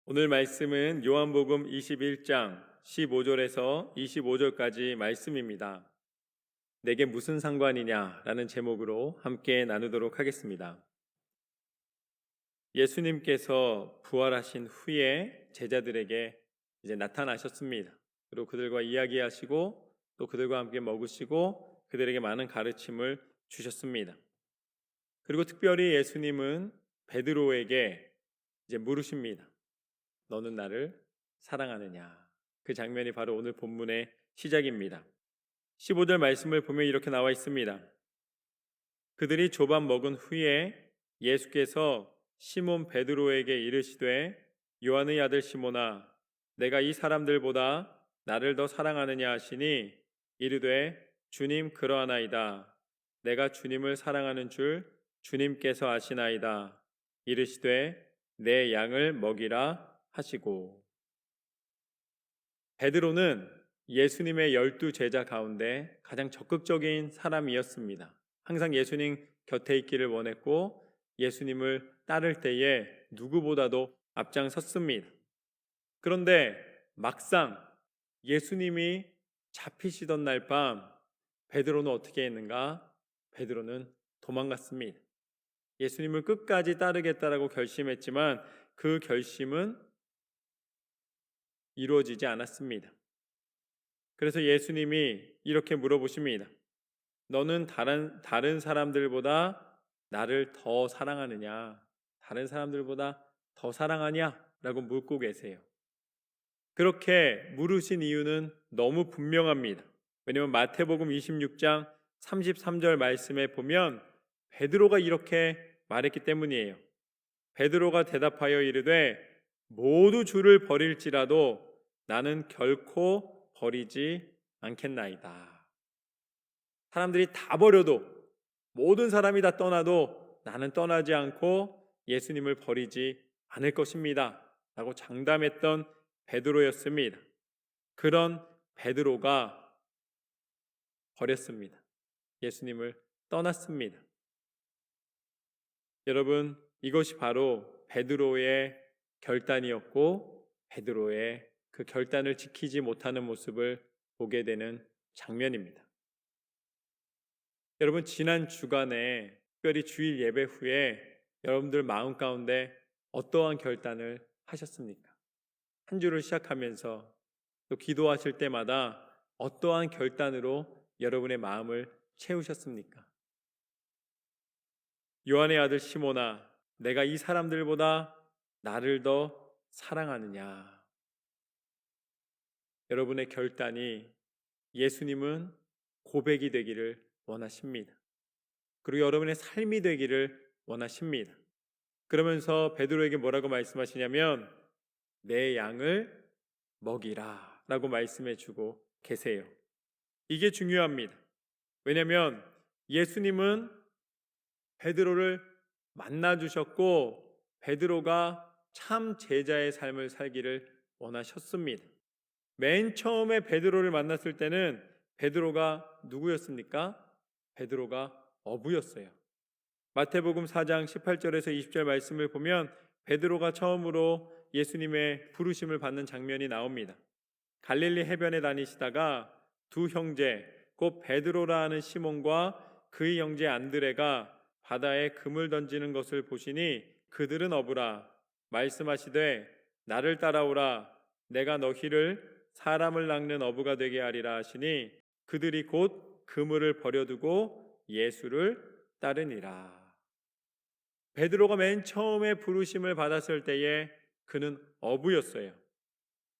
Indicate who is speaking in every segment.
Speaker 1: 오늘 말씀은 요한복음 21장 15절에서 25절까지 말씀입니다. 내게 무슨 상관이냐라는 제목으로 함께 나누도록 하겠습니다. 예수님께서 부활하신 후에 제자들에게 이제 나타나셨습니다. 그리고 그들과 이야기하시고 또 그들과 함께 먹으시고 그들에게 많은 가르침을 주셨습니다. 그리고 특별히 예수님은 베드로에게 이제 물으십니다. 너는 나를 사랑하느냐? 그 장면이 바로 오늘 본문의 시작입니다. 15절 말씀을 보면 이렇게 나와 있습니다. 그들이 조반 먹은 후에 예수께서 시몬 베드로에게 이르시되 요한의 아들 시몬아 내가 이 사람들보다 나를 더 사랑하느냐 하시니 이르되 주님 그러하나이다. 내가 주님을 사랑하는 줄 주님께서 아시나이다. 이르시되 내 양을 먹이라 하시고. 베드로는 예수님의 12 제자 가운데 가장 적극적인 사람이었습니다. 항상 예수님 곁에 있기를 원했고 예수님을 따를 때에 누구보다도 앞장섰습니다. 그런데 막상 예수님이 잡히시던 날 밤 베드로는 어떻게 했는가? 베드로는 도망갔습니다. 예수님을 끝까지 따르겠다라고 결심했지만 그 결심은 이루어지지 않았습니다. 그래서 예수님이 이렇게 물어보십니다. 너는 다른 사람들보다 나를 더 사랑하느냐? 다른 사람들보다 더 사랑하냐? 라고 묻고 계세요. 그렇게 물으신 이유는 너무 분명합니다. 왜냐하면 마태복음 26장 33절 말씀에 보면 베드로가 이렇게 말했기 때문이에요. 베드로가 대답하여 이르되 모두 주를 버릴지라도 나는 결코 버리지 않겠나이다. 사람들이 다 버려도 모든 사람이 다 떠나도 나는 떠나지 않고 예수님을 버리지 않을 것입니다. 라고 장담했던 베드로였습니다. 그런 베드로가 버렸습니다. 예수님을 떠났습니다. 여러분, 이것이 바로 베드로의 결단이었고 베드로의 그 결단을 지키지 못하는 모습을 보게 되는 장면입니다. 여러분, 지난 주간에 특별히 주일 예배 후에 여러분들 마음 가운데 어떠한 결단을 하셨습니까? 한 주를 시작하면서 또 기도하실 때마다 어떠한 결단으로 여러분의 마음을 채우셨습니까? 요한의 아들 시몬아, 내가 이 사람들보다 나를 더 사랑하느냐? 여러분의 결단이 예수님은 고백이 되기를 원하십니다. 그리고 여러분의 삶이 되기를 원하십니다. 그러면서 베드로에게 뭐라고 말씀하시냐면 내 양을 먹이라 라고 말씀해 주고 계세요. 이게 중요합니다. 왜냐하면 예수님은 베드로를 만나 주셨고 베드로가 참 제자의 삶을 살기를 원하셨습니다. 맨 처음에 베드로를 만났을 때는 베드로가 누구였습니까? 베드로가 어부였어요. 마태복음 4장 18절에서 20절 말씀을 보면 베드로가 처음으로 예수님의 부르심을 받는 장면이 나옵니다. 갈릴리 해변에 다니시다가 두 형제 곧 베드로라 하는 시몬과 그의 형제 안드레가 바다에 금을 던지는 것을 보시니 그들은 어부라 말씀하시되 나를 따라오라 내가 너희를 사람을 낚는 어부가 되게 하리라 하시니 그들이 곧 그물을 버려두고 예수를 따르니라. 베드로가 맨 처음에 부르심을 받았을 때에 그는 어부였어요.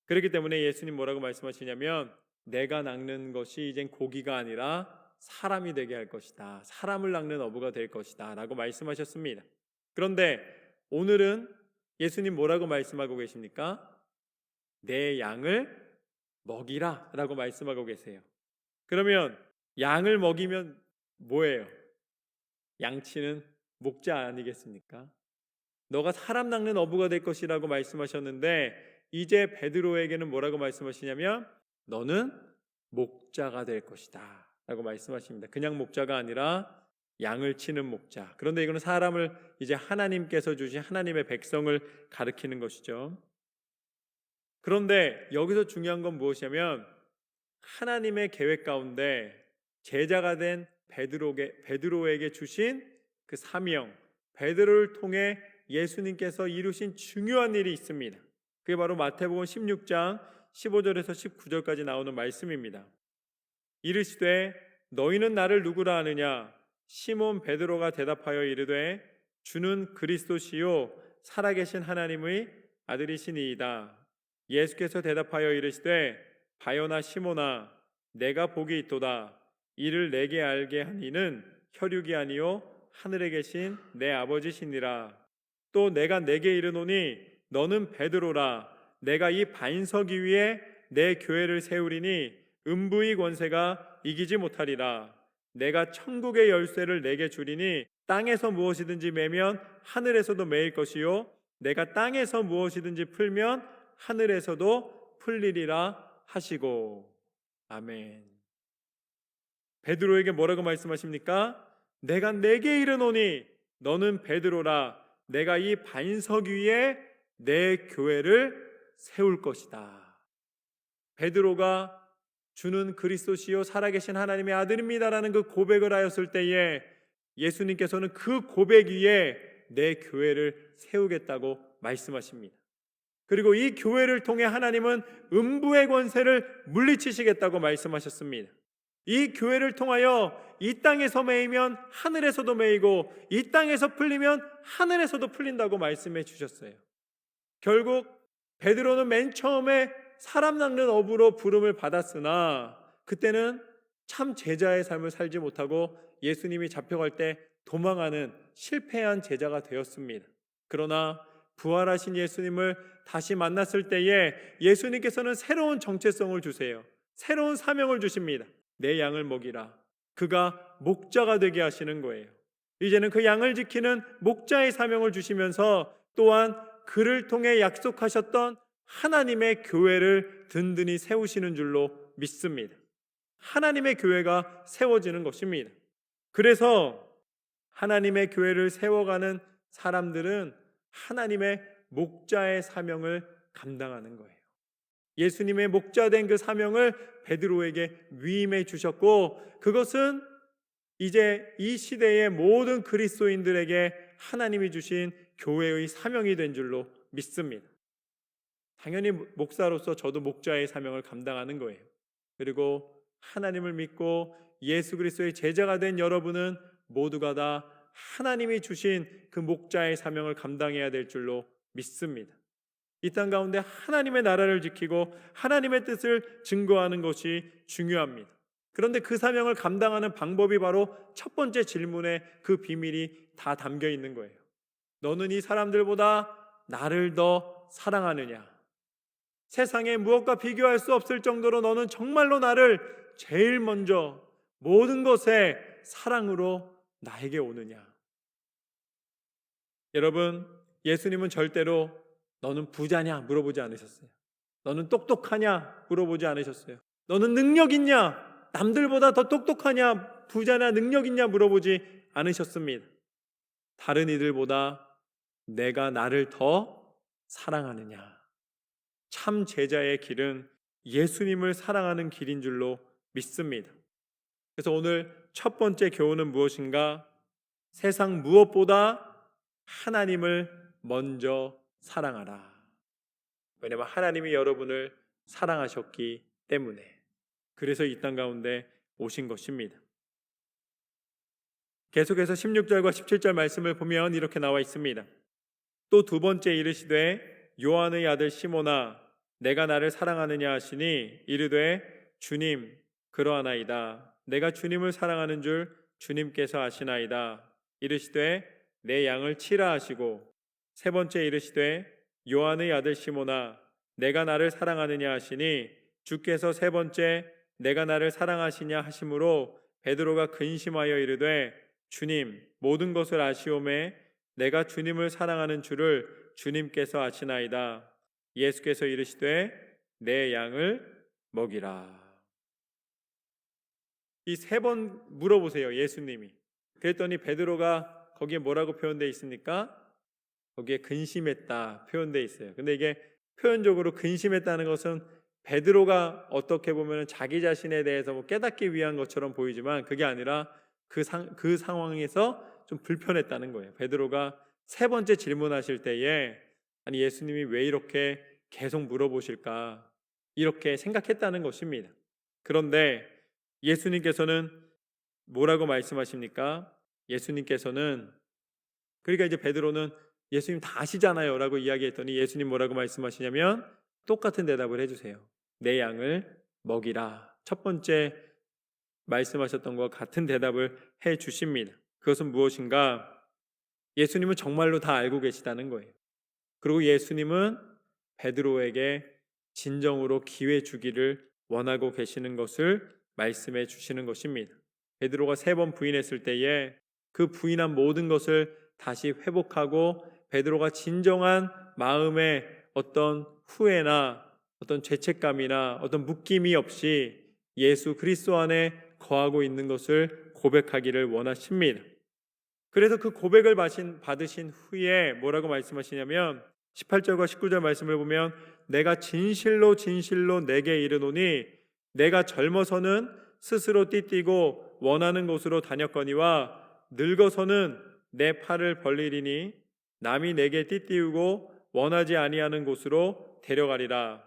Speaker 1: 그렇기 때문에 예수님 뭐라고 말씀하시냐면 내가 낚는 것이 이젠 고기가 아니라 사람이 되게 할 것이다. 사람을 낚는 어부가 될 것이다 라고 말씀하셨습니다. 그런데 오늘은 예수님 뭐라고 말씀하고 계십니까? 내 양을 먹이라 라고 말씀하고 계세요. 그러면 양을 먹이면 뭐예요? 양치는 목자 아니겠습니까? 너가 사람 낚는 어부가 될 것이라고 말씀하셨는데 이제 베드로에게는 뭐라고 말씀하시냐면 너는 목자가 될 것이다 라고 말씀하십니다. 그냥 목자가 아니라 양을 치는 목자. 그런데 이거는 사람을 이제 하나님께서 주신 하나님의 백성을 가리키는 것이죠. 그런데 여기서 중요한 건 무엇이냐면 하나님의 계획 가운데 제자가 된 베드로에게 주신 그 사명, 베드로를 통해 예수님께서 이루신 중요한 일이 있습니다. 그게 바로 마태복음 16장 15절에서 19절까지 나오는 말씀입니다. 이르시되 너희는 나를 누구라 하느냐? 시몬 베드로가 대답하여 이르되 주는 그리스도시요 살아계신 하나님의 아들이시니이다. 예수께서 대답하여 이르시되 바요나 시몬아 내가 복이 있도다. 이를 내게 알게 한 이는 혈육이 아니요 하늘에 계신 내 아버지시니라. 또 내가 내게 이르노니 너는 베드로라. 내가 이 반석 위에 내 교회를 세우리니 음부의 권세가 이기지 못하리라. 내가 천국의 열쇠를 내게 주리니 땅에서 무엇이든지 매면 하늘에서도 매일 것이요 내가 땅에서 무엇이든지 풀면 하늘에서도 풀리리라 하시고. 아멘. 베드로에게 뭐라고 말씀하십니까? 내가 내게 이르노니 너는 베드로라. 내가 이 반석 위에 내 교회를 세울 것이다. 베드로가 주는 그리스도시요 살아계신 하나님의 아들입니다라는 그 고백을 하였을 때에 예수님께서는 그 고백 위에 내 교회를 세우겠다고 말씀하십니다. 그리고 이 교회를 통해 하나님은 음부의 권세를 물리치시겠다고 말씀하셨습니다. 이 교회를 통하여 이 땅에서 매이면 하늘에서도 매이고 이 땅에서 풀리면 하늘에서도 풀린다고 말씀해 주셨어요. 결국 베드로는 맨 처음에 사람 낚는 어부로 부름을 받았으나 그때는 참 제자의 삶을 살지 못하고 예수님이 잡혀갈 때 도망하는 실패한 제자가 되었습니다. 그러나 부활하신 예수님을 다시 만났을 때에 예수님께서는 새로운 정체성을 주세요. 새로운 사명을 주십니다. 내 양을 먹이라. 그가 목자가 되게 하시는 거예요. 이제는 그 양을 지키는 목자의 사명을 주시면서 또한 그를 통해 약속하셨던 하나님의 교회를 든든히 세우시는 줄로 믿습니다. 하나님의 교회가 세워지는 것입니다. 그래서 하나님의 교회를 세워가는 사람들은 하나님의 목자의 사명을 감당하는 거예요. 예수님의 목자된 그 사명을 베드로에게 위임해 주셨고 그것은 이제 이 시대의 모든 그리스도인들에게 하나님이 주신 교회의 사명이 된 줄로 믿습니다. 당연히 목사로서 저도 목자의 사명을 감당하는 거예요. 그리고 하나님을 믿고 예수 그리스도의 제자가 된 여러분은 모두가 다 하나님이 주신 그 목자의 사명을 감당해야 될 줄로 믿습니다. 이 땅 가운데 하나님의 나라를 지키고 하나님의 뜻을 증거하는 것이 중요합니다. 그런데 그 사명을 감당하는 방법이 바로 첫 번째 질문에 그 비밀이 다 담겨 있는 거예요. 너는 이 사람들보다 나를 더 사랑하느냐? 세상에 무엇과 비교할 수 없을 정도로 너는 정말로 나를 제일 먼저 모든 것에 사랑으로 나에게 오느냐? 여러분, 예수님은 절대로 너는 부자냐 물어보지 않으셨어요. 너는 똑똑하냐 물어보지 않으셨어요. 너는 능력 있냐? 남들보다 더 똑똑하냐? 부자냐 능력 있냐 물어보지 않으셨습니다. 다른 이들보다 내가 나를 더 사랑하느냐? 참 제자의 길은 예수님을 사랑하는 길인 줄로 믿습니다. 그래서 오늘 첫 번째 교훈은 무엇인가? 세상 무엇보다 하나님을 먼저 사랑하라. 왜냐하면 하나님이 여러분을 사랑하셨기 때문에. 그래서 이 땅 가운데 오신 것입니다. 계속해서 16절과 17절 말씀을 보면 이렇게 나와 있습니다. 또 두 번째 이르시되 요한의 아들 시몬아 내가 나를 사랑하느냐 하시니 이르되 주님 그러하나이다. 내가 주님을 사랑하는 줄 주님께서 아시나이다. 이르시되 내 양을 치라 하시고 세 번째 이르시되 요한의 아들 시몬아 내가 나를 사랑하느냐 하시니 주께서 세 번째 내가 나를 사랑하시냐 하심으로 베드로가 근심하여 이르되 주님 모든 것을 아시오매 내가 주님을 사랑하는 줄을 주님께서 아시나이다. 예수께서 이르시되 내 양을 먹이라. 이 세 번 물어보세요. 예수님이. 그랬더니 베드로가 거기에 뭐라고 표현되어 있습니까? 거기에 근심했다 표현되어 있어요. 근데 이게 표현적으로 근심했다는 것은 베드로가 어떻게 보면 자기 자신에 대해서 깨닫기 위한 것처럼 보이지만 그게 아니라 그 상황에서 좀 불편했다는 거예요. 베드로가 세 번째 질문하실 때에 아니 예수님이 왜 이렇게 계속 물어보실까 이렇게 생각했다는 것입니다. 그런데 예수님께서는 뭐라고 말씀하십니까? 예수님께서는 그러니까 이제 베드로는 예수님 다 아시잖아요 라고 이야기했더니 예수님 뭐라고 말씀하시냐면 똑같은 대답을 해주세요. 내 양을 먹이라. 첫 번째 말씀하셨던 것과 같은 대답을 해 주십니다. 그것은 무엇인가? 예수님은 정말로 다 알고 계시다는 거예요. 그리고 예수님은 베드로에게 진정으로 기회 주기를 원하고 계시는 것을 말씀해 주시는 것입니다. 베드로가 3번 부인했을 때에 그 부인한 모든 것을 다시 회복하고 베드로가 진정한 마음의 어떤 후회나 어떤 죄책감이나 어떤 묶임이 없이 예수 그리스도 안에 거하고 있는 것을 고백하기를 원하십니다. 그래서 그 고백을 받으신 후에 뭐라고 말씀하시냐면 18절과 19절 말씀을 보면 내가 진실로 진실로 내게 이르노니 내가 젊어서는 스스로 띠띠고 원하는 곳으로 다녔거니와 늙어서는 내 팔을 벌리리니 남이 내게 띠띠우고 원하지 아니하는 곳으로 데려가리라.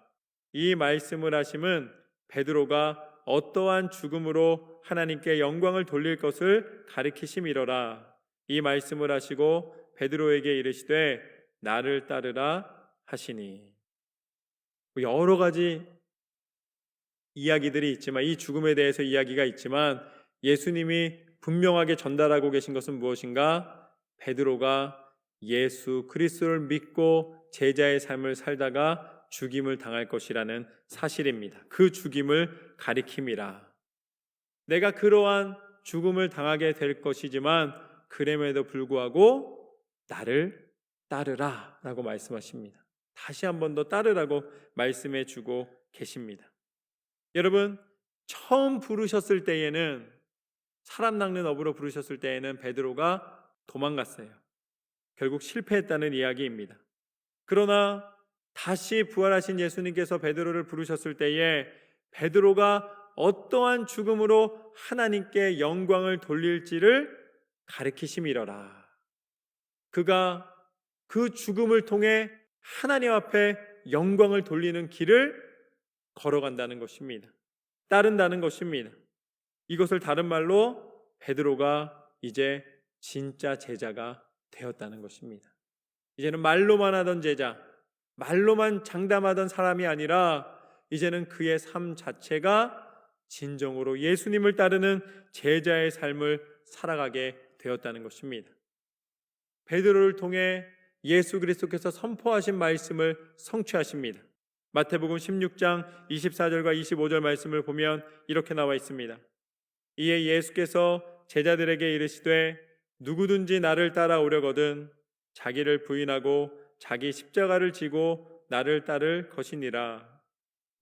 Speaker 1: 이 말씀을 하심은 베드로가 어떠한 죽음으로 하나님께 영광을 돌릴 것을 가리키심이로라. 이 말씀을 하시고 베드로에게 이르시되 나를 따르라 하시니. 여러 가지 이야기들이 있지만 이 죽음에 대해서 이야기가 있지만 예수님이 분명하게 전달하고 계신 것은 무엇인가? 베드로가 예수 그리스도를 믿고 제자의 삶을 살다가 죽임을 당할 것이라는 사실입니다. 그 죽임을 가리킴이라. 내가 그러한 죽음을 당하게 될 것이지만 그럼에도 불구하고 나를 따르라 라고 말씀하십니다. 다시 한 번 더 따르라고 말씀해 주고 계십니다. 여러분, 처음 부르셨을 때에는 사람 낚는 업으로 부르셨을 때에는 베드로가 도망갔어요. 결국 실패했다는 이야기입니다. 그러나 다시 부활하신 예수님께서 베드로를 부르셨을 때에 베드로가 어떠한 죽음으로 하나님께 영광을 돌릴지를 가르치심이러라. 그가 그 죽음을 통해 하나님 앞에 영광을 돌리는 길을 걸어간다는 것입니다. 따른다는 것입니다. 이것을 다른 말로 베드로가 이제 진짜 제자가 되었다는 것입니다. 이제는 말로만 하던 제자, 말로만 장담하던 사람이 아니라 이제는 그의 삶 자체가 진정으로 예수님을 따르는 제자의 삶을 살아가게 되었다는 것입니다. 베드로를 통해 예수 그리스도께서 선포하신 말씀을 성취하십니다. 마태복음 16장 24절과 25절 말씀을 보면 이렇게 나와 있습니다. 이에 예수께서 제자들에게 이르시되 누구든지 나를 따라오려거든 자기를 부인하고 자기 십자가를 지고 나를 따를 것이니라.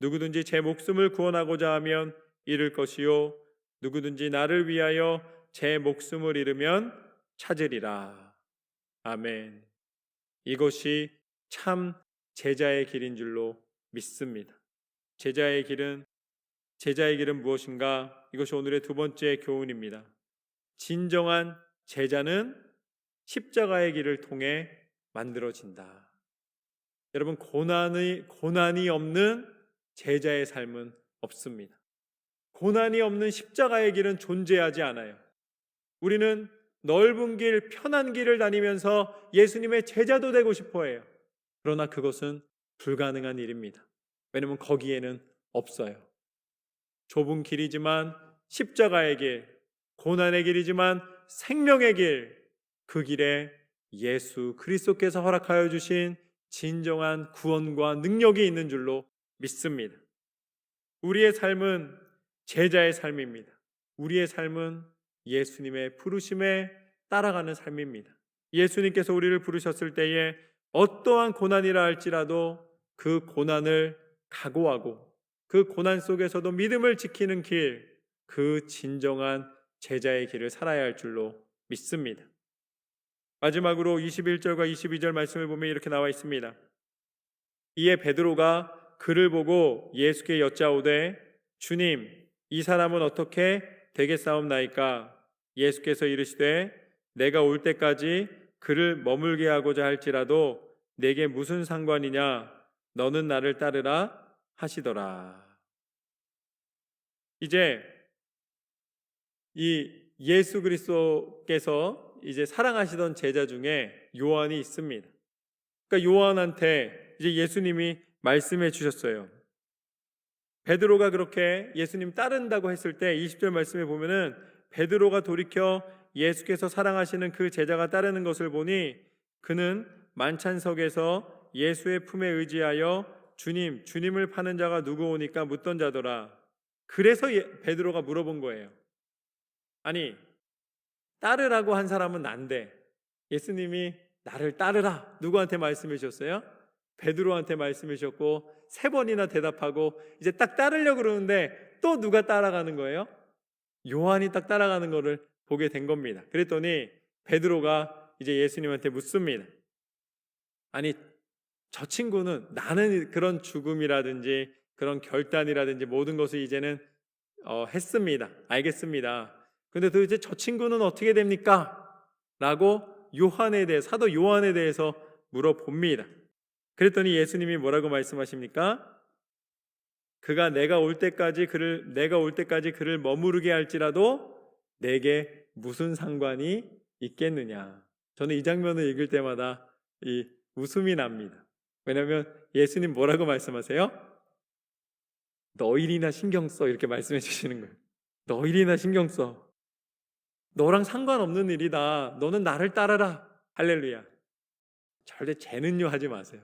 Speaker 1: 누구든지 제 목숨을 구원하고자 하면 잃을 것이요 누구든지 나를 위하여 제 목숨을 잃으면 찾으리라. 아멘. 이것이 참 제자의 길인 줄로 믿습니다. 제자의 길은 무엇인가? 이것이 오늘의 두 번째 교훈입니다. 진정한 제자는 십자가의 길을 통해 만들어진다. 여러분, 고난이 없는 제자의 삶은 없습니다. 고난이 없는 십자가의 길은 존재하지 않아요. 우리는 넓은 길, 편한 길을 다니면서 예수님의 제자도 되고 싶어 해요. 그러나 그것은 불가능한 일입니다. 왜냐하면 거기에는 없어요. 좁은 길이지만 십자가의 길, 고난의 길이지만 생명의 길, 그 길에 예수 그리스도께서 허락하여 주신 진정한 구원과 능력이 있는 줄로 믿습니다. 우리의 삶은 제자의 삶입니다. 우리의 삶은 예수님의 부르심에 따라가는 삶입니다. 예수님께서 우리를 부르셨을 때에 어떠한 고난이라 할지라도 그 고난을 각오하고 그 고난 속에서도 믿음을 지키는 길, 그 진정한 제자의 길을 살아야 할 줄로 믿습니다. 마지막으로 21절과 22절 말씀을 보면 이렇게 나와 있습니다. 이에 베드로가 그를 보고 예수께 여짜오되 주님, 이 사람은 어떻게 되겠사옵나이까? 예수께서 이르시되 내가 올 때까지 그를 머물게 하고자 할지라도 내게 무슨 상관이냐? 너는 나를 따르라 하시더라. 이제 이 예수 그리스도께서 이제 사랑하시던 제자 중에 요한이 있습니다. 그러니까 요한한테 이제 예수님이 말씀해 주셨어요. 베드로가 그렇게 예수님 따른다고 했을 때 20절 말씀에 보면은 베드로가 돌이켜 예수께서 사랑하시는 그 제자가 따르는 것을 보니 그는 만찬석에서 예수의 품에 의지하여 주님, 주님을 파는 자가 누구 오니까 묻던 자더라. 그래서 베드로가 물어본 거예요. 아니, 따르라고 한 사람은 난데 예수님이 나를 따르라 누구한테 말씀해 주셨어요? 베드로한테 말씀해 주셨고 3번이나 대답하고 이제 딱 따르려고 그러는데 또 누가 따라가는 거예요? 요한이 딱 따라가는 거를 보게 된 겁니다. 그랬더니 베드로가 이제 예수님한테 묻습니다. 아니, 저 친구는 나는 그런 죽음이라든지 그런 결단이라든지 모든 것을 이제는 했습니다. 알겠습니다. 근데 도대체 저 친구는 어떻게 됩니까? 라고 요한에 대해 사도 요한에 대해서 물어봅니다. 그랬더니 예수님이 뭐라고 말씀하십니까? 그가 내가 올 때까지 그를 머무르게 할지라도 내게 무슨 상관이 있겠느냐. 저는 이 장면을 읽을 때마다 이 웃음이 납니다. 왜냐하면 예수님 뭐라고 말씀하세요? 너 일이나 신경 써 이렇게 말씀해 주시는 거예요. 너 일이나 신경 써. 너랑 상관없는 일이다. 너는 나를 따르라. 할렐루야. 절대 쟤는요 하지 마세요.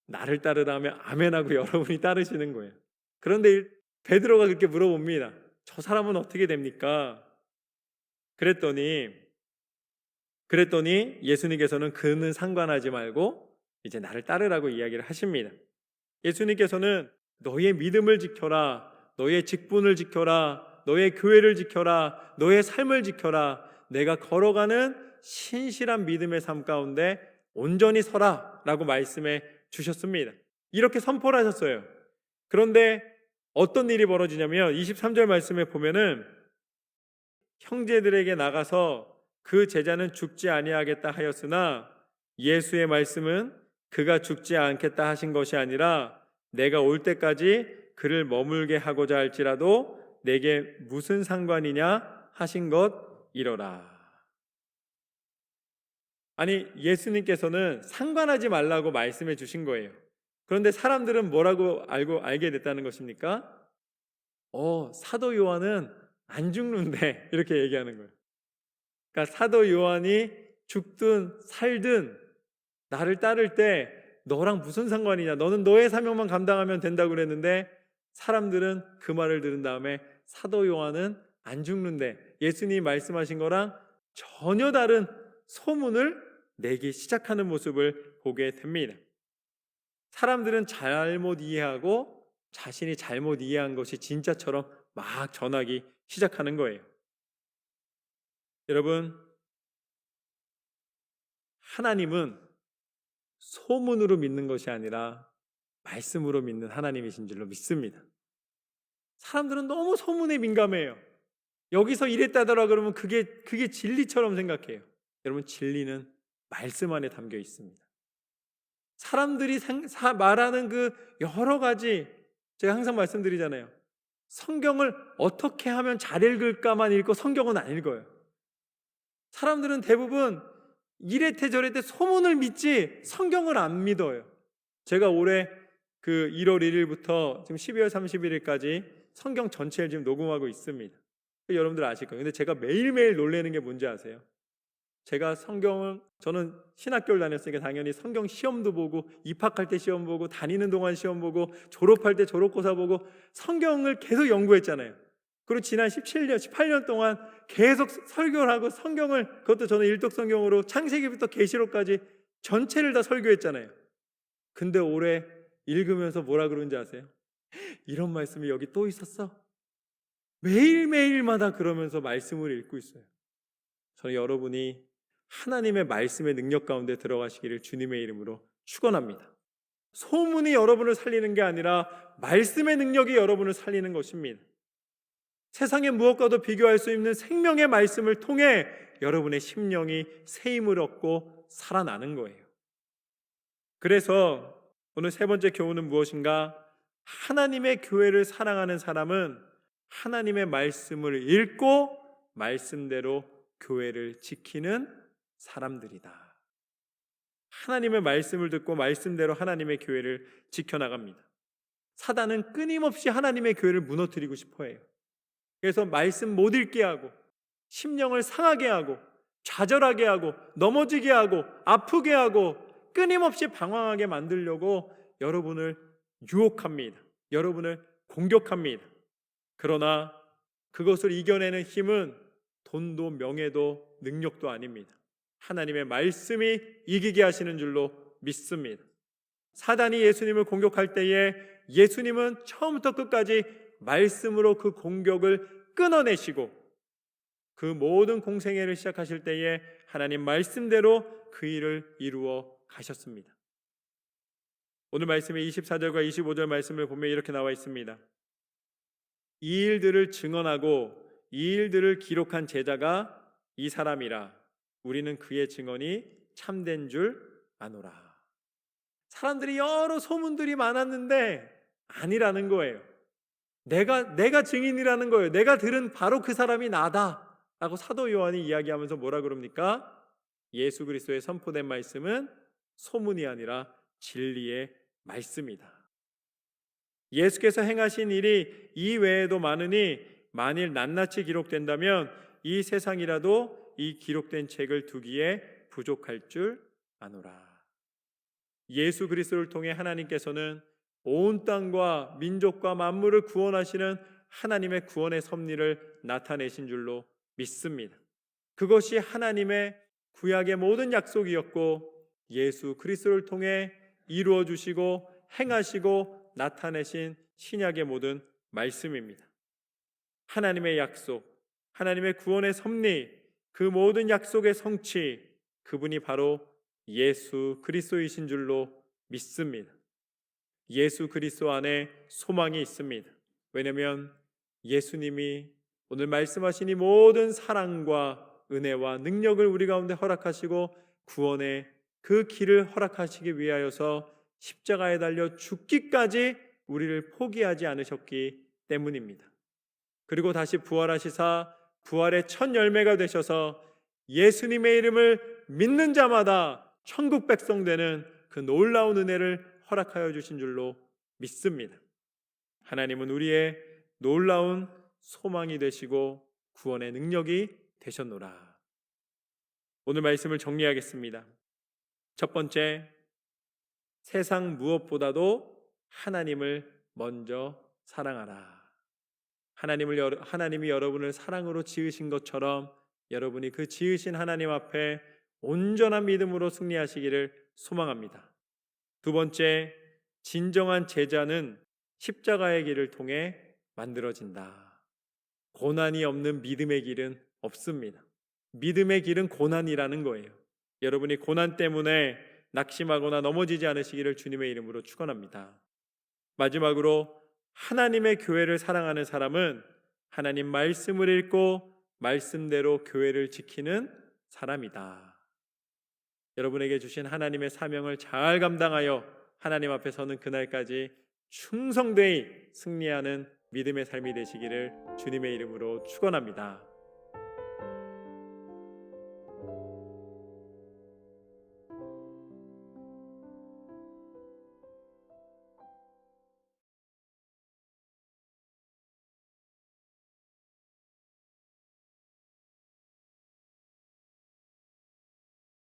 Speaker 1: 나를 따르라 하면 아멘하고 여러분이 따르시는 거예요. 그런데 베드로가 그렇게 물어봅니다. 저 사람은 어떻게 됩니까? 그랬더니 예수님께서는 그는 상관하지 말고 이제 나를 따르라고 이야기를 하십니다. 예수님께서는 너의 믿음을 지켜라, 너의 직분을 지켜라, 너의 교회를 지켜라, 너의 삶을 지켜라, 내가 걸어가는 신실한 믿음의 삶 가운데 온전히 서라 라고 말씀해 주셨습니다. 이렇게 선포를 하셨어요. 그런데 어떤 일이 벌어지냐면 23절 말씀에 보면은 형제들에게 나가서 그 제자는 죽지 아니하겠다 하였으나 예수의 말씀은 그가 죽지 않겠다 하신 것이 아니라 내가 올 때까지 그를 머물게 하고자 할지라도 내게 무슨 상관이냐 하신 것 이러라. 아니, 예수님께서는 상관하지 말라고 말씀해 주신 거예요. 그런데 사람들은 뭐라고 알게 됐다는 것입니까? 사도 요한은 안 죽는데 이렇게 얘기하는 거예요. 그러니까 사도 요한이 죽든 살든 나를 따를 때 너랑 무슨 상관이냐, 너는 너의 사명만 감당하면 된다고 그랬는데 사람들은 그 말을 들은 다음에 사도 요한은 안 죽는데 예수님이 말씀하신 거랑 전혀 다른 소문을 내기 시작하는 모습을 보게 됩니다. 사람들은 잘못 이해하고 자신이 잘못 이해한 것이 진짜처럼 막 전하기 시작하는 거예요. 여러분, 하나님은 소문으로 믿는 것이 아니라 말씀으로 믿는 하나님이신 줄로 믿습니다. 사람들은 너무 소문에 민감해요. 여기서 이랬다더라 그러면 그게 진리처럼 생각해요. 여러분, 진리는 말씀 안에 담겨 있습니다. 사람들이 말하는 그 여러 가지, 제가 항상 말씀드리잖아요. 성경을 어떻게 하면 잘 읽을까만 읽고 성경은 안 읽어요. 사람들은 대부분 이랬대 저랬대 소문을 믿지 성경을 안 믿어요. 제가 올해 그 1월 1일부터 지금 12월 31일까지 성경 전체를 지금 녹음하고 있습니다. 여러분들 아실 거예요. 근데 제가 매일매일 놀라는 게 뭔지 아세요? 제가 저는 신학교를 다녔으니까 당연히 성경 시험도 보고 입학할 때 시험 보고 다니는 동안 시험 보고 졸업할 때 졸업고사 보고 성경을 계속 연구했잖아요. 그리고 지난 18년 동안 계속 설교를 하고 성경을, 그것도 저는 일독성경으로 창세기부터 계시록까지 전체를 다 설교했잖아요. 근데 올해 읽으면서 뭐라 그러는지 아세요? 이런 말씀이 여기 또 있었어? 매일매일마다 그러면서 말씀을 읽고 있어요. 저는 여러분이 하나님의 말씀의 능력 가운데 들어가시기를 주님의 이름으로 축원합니다. 소문이 여러분을 살리는 게 아니라 말씀의 능력이 여러분을 살리는 것입니다. 세상의 무엇과도 비교할 수 없는 생명의 말씀을 통해 여러분의 심령이 새 힘을 얻고 살아나는 거예요. 그래서 오늘 세 번째 교훈은 무엇인가? 하나님의 교회를 사랑하는 사람은 하나님의 말씀을 읽고 말씀대로 교회를 지키는 사람들이다. 하나님의 말씀을 듣고 말씀대로 하나님의 교회를 지켜나갑니다. 사단은 끊임없이 하나님의 교회를 무너뜨리고 싶어해요. 그래서 말씀 못 읽게 하고 심령을 상하게 하고 좌절하게 하고 넘어지게 하고 아프게 하고 끊임없이 방황하게 만들려고 여러분을 유혹합니다. 여러분을 공격합니다. 그러나 그것을 이겨내는 힘은 돈도 명예도 능력도 아닙니다. 하나님의 말씀이 이기게 하시는 줄로 믿습니다. 사단이 예수님을 공격할 때에 예수님은 처음부터 끝까지 말씀으로 그 공격을 끊어내시고 그 모든 공생애를 시작하실 때에 하나님 말씀대로 그 일을 이루어 가셨습니다. 오늘 말씀의 24절과 25절 말씀을 보면 이렇게 나와 있습니다. 이 일들을 증언하고 이 일들을 기록한 제자가 이 사람이라 우리는 그의 증언이 참된 줄 아노라. 사람들이 여러 소문들이 많았는데 아니라는 거예요. 내가 증인이라는 거예요. 내가 들은 바로 그 사람이 나다 라고 사도 요한이 이야기하면서 뭐라 그럽니까? 예수 그리스도의 선포된 말씀은 소문이 아니라 진리의 말씀이다. 예수께서 행하신 일이 이 외에도 많으니 만일 낱낱이 기록된다면 이 세상이라도 이 기록된 책을 두기에 부족할 줄 아노라. 예수 그리스도를 통해 하나님께서는 온 땅과 민족과 만물을 구원하시는 하나님의 구원의 섭리를 나타내신 줄로 믿습니다. 그것이 하나님의 구약의 모든 약속이었고 예수 그리스도를 통해 이루어 주시고 행하시고 나타내신 신약의 모든 말씀입니다. 하나님의 약속, 하나님의 구원의 섭리, 그 모든 약속의 성취, 그분이 바로 예수 그리스도이신 줄로 믿습니다. 예수 그리스도 안에 소망이 있습니다. 왜냐하면 예수님이 오늘 말씀하신 이 모든 사랑과 은혜와 능력을 우리 가운데 허락하시고 구원의 그 길을 허락하시기 위하여서 십자가에 달려 죽기까지 우리를 포기하지 않으셨기 때문입니다. 그리고 다시 부활하시사 부활의 첫 열매가 되셔서 예수님의 이름을 믿는 자마다 천국 백성 되는 그 놀라운 은혜를 허락하여 주신 줄로 믿습니다. 하나님은 우리의 놀라운 소망이 되시고 구원의 능력이 되셨노라. 오늘 말씀을 정리하겠습니다. 첫 번째, 세상 무엇보다도 하나님을 먼저 사랑하라. 하나님이 여러분을 사랑으로 지으신 것처럼 여러분이 그 지으신 하나님 앞에 온전한 믿음으로 승리하시기를 소망합니다. 두 번째, 진정한 제자는 십자가의 길을 통해 만들어진다. 고난이 없는 믿음의 길은 없습니다. 믿음의 길은 고난이라는 거예요. 여러분이 고난 때문에 낙심하거나 넘어지지 않으시기를 주님의 이름으로 축원합니다. 마지막으로 하나님의 교회를 사랑하는 사람은 하나님 말씀을 읽고 말씀대로 교회를 지키는 사람이다. 여러분에게 주신 하나님의 사명을 잘 감당하여 하나님 앞에 서는 그날까지 충성되이 승리하는 믿음의 삶이 되시기를 주님의 이름으로 축원합니다.